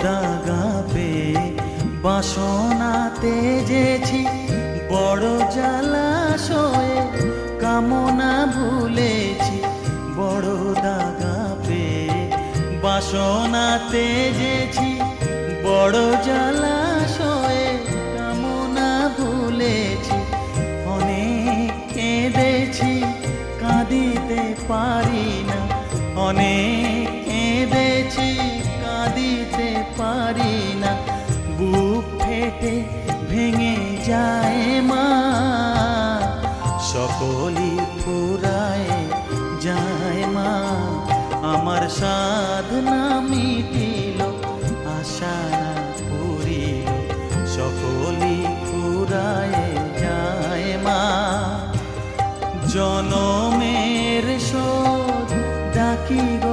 দাগা পেয়ে বাসনা তেজেছি বড় জলাশয়ে, কামনা ভুলেছি বড় দাগা পেয়ে বাসনা তেজেছি বড় জলাশয়ে, কামনা ভুলেছি অনেক কেঁদেছি কাঁদিতে পারি না, অনেক কেঁদেছি কাঁদিতে পারি না, বুক ফেটে ভেঙে যায় মা, সকলই ফুরায় যায় মা, আমার সাধনা মিটিল আশা না পুরিল, সকলই ফুরায় যায় মা, জনমের শোধ ডাকি গো